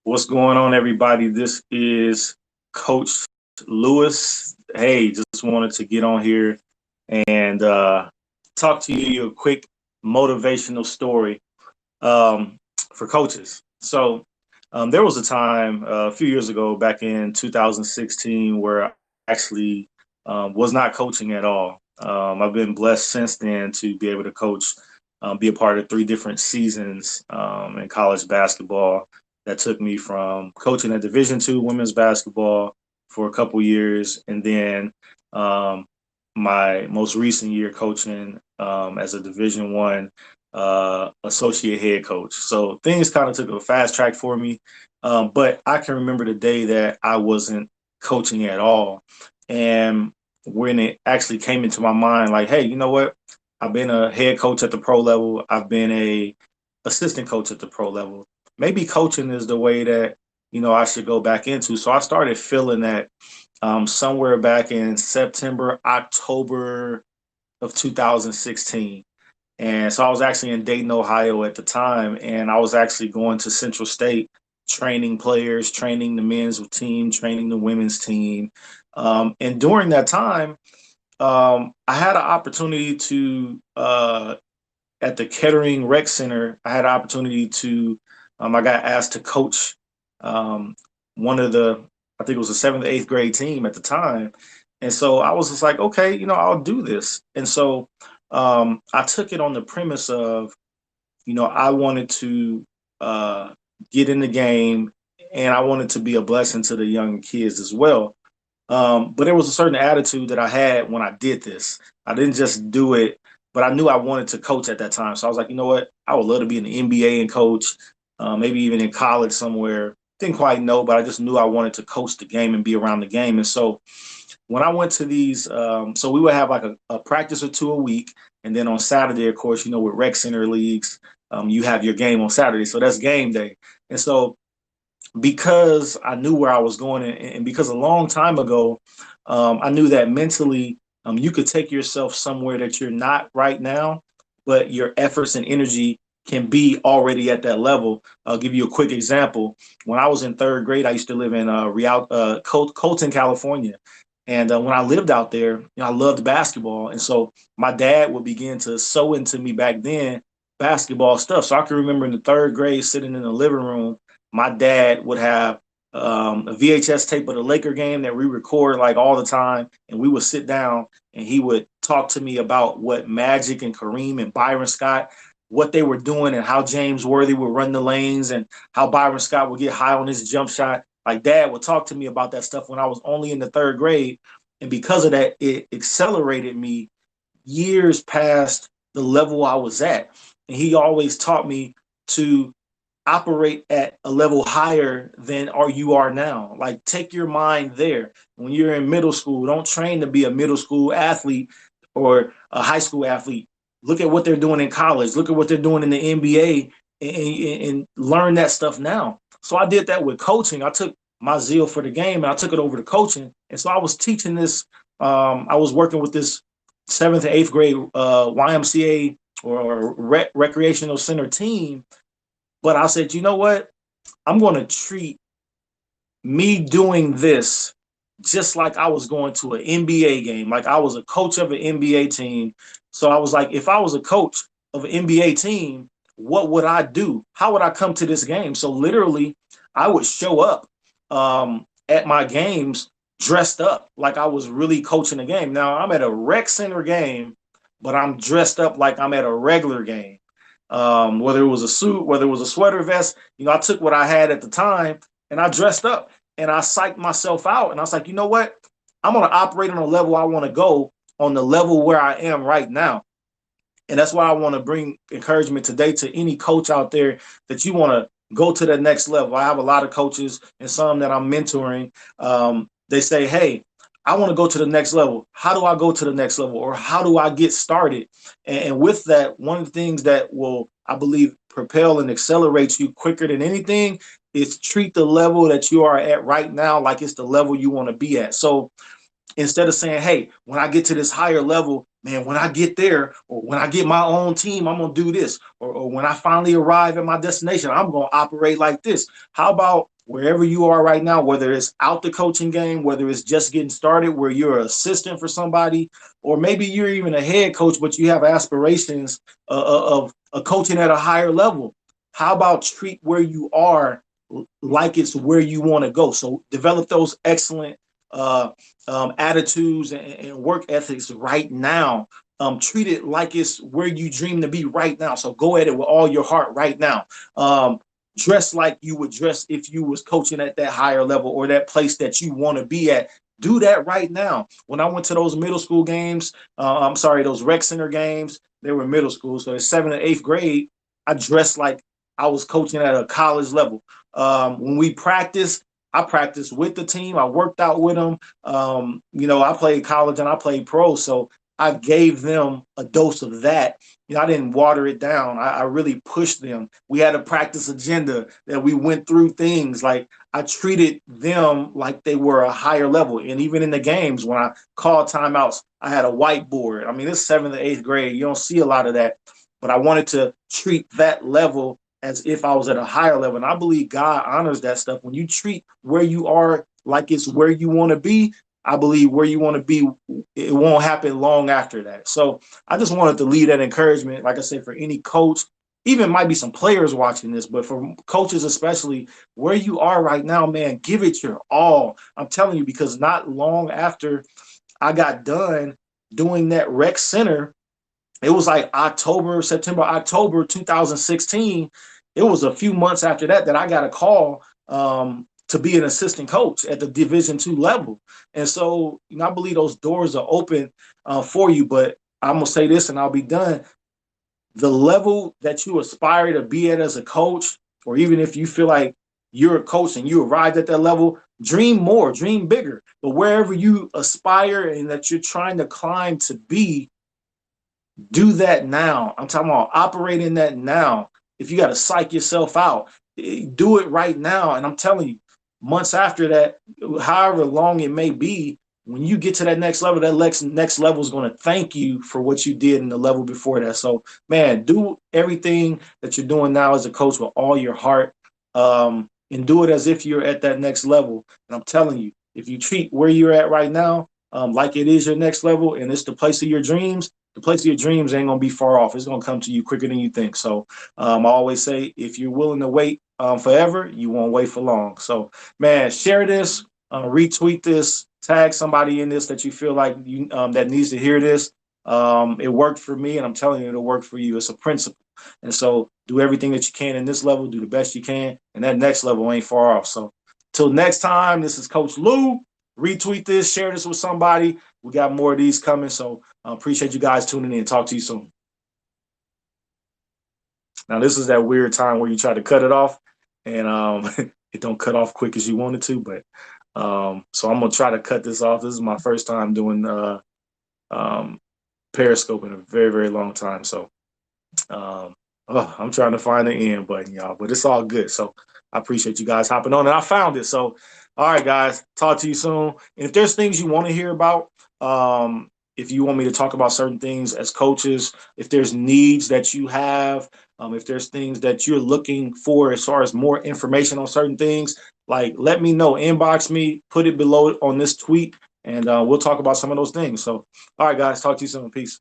What's going on, everybody? This is Coach Lewis. Hey, just wanted to get on here and talk to you a quick motivational story for coaches. There was a time a few years ago, back in 2016, where I actually was not coaching at all. I've been blessed since then to be able to coach, be a part of three different seasons in college basketball that took me from coaching at Division II women's basketball for a couple years, and then um, my most recent year coaching as a Division I associate head coach. So things kind of took a fast track for me, but I can remember the day that I wasn't coaching at all, and when it actually came into my mind, like, hey, you know what? I've been a head coach at the pro level. I've been a assistant coach at the pro level. Maybe coaching is the way that I should go back into. So I started feeling that somewhere back in September, October of 2016. And so I was actually in Dayton, Ohio at the time, and I was actually going to Central State training players, training the men's team, training the women's team. And during that time, I had an opportunity to at the Kettering Rec Center. I had an opportunity to. I got asked to coach um, one of the. I think it was a seventh, eighth grade team at the time, and so I was just like, okay, I'll do this. And so I took it on the premise of, I wanted to get in the game, and I wanted to be a blessing to the young kids as well. But there was a certain attitude that I had when I did this. I didn't just do it, but I knew I wanted to coach at that time. So I was like, you know what? I would love to be in the NBA and coach, maybe even in college somewhere. Didn't quite know, but I just knew I wanted to coach the game and be around the game. And so when I went to these, so we would have like a practice or two a week. And then on Saturday, of course, with rec center leagues, you have your game on Saturday. So that's game day. And so because I knew where I was going, and because a long time ago, I knew that mentally, you could take yourself somewhere that you're not right now, but your efforts and energy can be already at that level. I'll give you a quick example. When I was in third grade, I used to live in Colton, California. And when I lived out there, I loved basketball. And so my dad would begin to sew into me back then basketball stuff. So I can remember in the third grade sitting in the living room, my dad would have a VHS tape of the Laker game that we record like all the time. And we would sit down and he would talk to me about what Magic and Kareem and Byron Scott, what they were doing, and how James Worthy would run the lanes, and how Byron Scott would get high on his jump shot. Like, dad would talk to me about that stuff when I was only in the third grade. And because of that, it accelerated me years past the level I was at. And he always taught me to operate at a level higher than you are now. Like, take your mind there. When you're in middle school, don't train to be a middle school athlete or a high school athlete. Look at what they're doing in college. Look at what they're doing in the NBA, and learn that stuff now. So I did that with coaching. I took my zeal for the game and I took it over to coaching. And so I was teaching this. I was working with this seventh and eighth grade YMCA or recreational center team. But I said, you know what? I'm going to treat me doing this just like I was going to an NBA game, like I was a coach of an NBA team. So I was like, if I was a coach of an NBA team, what would I do? How would I come to this game? So literally, I would show up at my games dressed up like I was really coaching a game. Now I'm at a rec center game, but I'm dressed up like I'm at a regular game. Whether it was a suit, whether it was a sweater vest, I took what I had at the time and I dressed up and I psyched myself out. And I was like, you know what? I'm going to operate on a level I want to go, on the level where I am right now. And that's why I want to bring encouragement today to any coach out there that you want to go to the next level. I have a lot of coaches and some that I'm mentoring. They say, hey, I want to go to the next level. How do I go to the next level? Or how do I get started? And with that, one of the things that will, I believe, propel and accelerate you quicker than anything is treat the level that you are at right now like it's the level you want to be at. So instead of saying, hey, when I get to this higher level, man, when I get there, or when I get my own team, I'm going to do this. Or when I finally arrive at my destination, I'm going to operate like this. How about wherever you are right now, whether it's out the coaching game, whether it's just getting started, where you're an assistant for somebody, or maybe you're even a head coach, but you have aspirations of coaching at a higher level. How about treat where you are like it's where you want to go? So develop those excellent attitudes and work ethics right now. Treat it like it's where you dream to be right now. So go at it with all your heart right now. Dress like you would dress if you was coaching at that higher level or that place that you want to be at. Do that right now. When I went to those middle school games, I'm sorry, those rec center games, they were middle school. So in 7th and 8th grade, I dressed like I was coaching at a college level. When we practiced, I practiced with the team. I worked out with them. I played college and I played pro. So I gave them a dose of that. I didn't water it down. I really pushed them. We had a practice agenda that we went through things. Like I treated them like they were a higher level. And even in the games, when I called timeouts, I had a whiteboard. I mean, it's 7th and 8th grade. You don't see a lot of that. But I wanted to treat that level as if I was at a higher level. And I believe God honors that stuff. When you treat where you are like it's where you want to be, I believe where you want to be, it won't happen long after that. So I just wanted to leave that encouragement, like I said, for any coach, even might be some players watching this, but for coaches especially, where you are right now, man, give it your all. I'm telling you, because not long after I got done doing that rec center, it was like September, October 2016. It was a few months after that I got a call to be an assistant coach at the Division II level. And so, I believe those doors are open for you. But I'm going to say this and I'll be done. The level that you aspire to be at as a coach, or even if you feel like you're a coach and you arrived at that level, dream more, dream bigger. But wherever you aspire and that you're trying to climb to be, do that now. I'm talking about operating that now. If you got to psych yourself out, do it right now. And I'm telling you, months after that, however long it may be, when you get to that next level, that next level is going to thank you for what you did in the level before that. So, man, do everything that you're doing now as a coach with all your heart, and do it as if you're at that next level. And I'm telling you, if you treat where you're at right now like it is your next level and it's the place of your dreams, the place of your dreams ain't going to be far off. It's going to come to you quicker than you think. So I always say, if you're willing to wait forever, you won't wait for long. So, man, share this, retweet this, tag somebody in this that you feel like you that needs to hear this. It worked for me, and I'm telling you, it'll work for you. It's a principle. And so do everything that you can in this level, do the best you can, and that next level ain't far off. So till next time, this is Coach Lou. Retweet this, share this with somebody. We got more of these coming. So appreciate you guys tuning in. Talk to you soon. Now, this is that weird time where you try to cut it off and it don't cut off quick as you wanted to. But so I'm going to try to cut this off. This is my first time doing Periscope in a very, very long time. So I'm trying to find the end button, y'all, but it's all good. So I appreciate you guys hopping on, and I found it. So, all right, guys, talk to you soon. And if there's things you want to hear about, if you want me to talk about certain things as coaches, if there's needs that you have, if there's things that you're looking for as far as more information on certain things, like let me know, inbox me, put it below on this tweet, and we'll talk about some of those things. So, all right, guys, talk to you soon. Peace.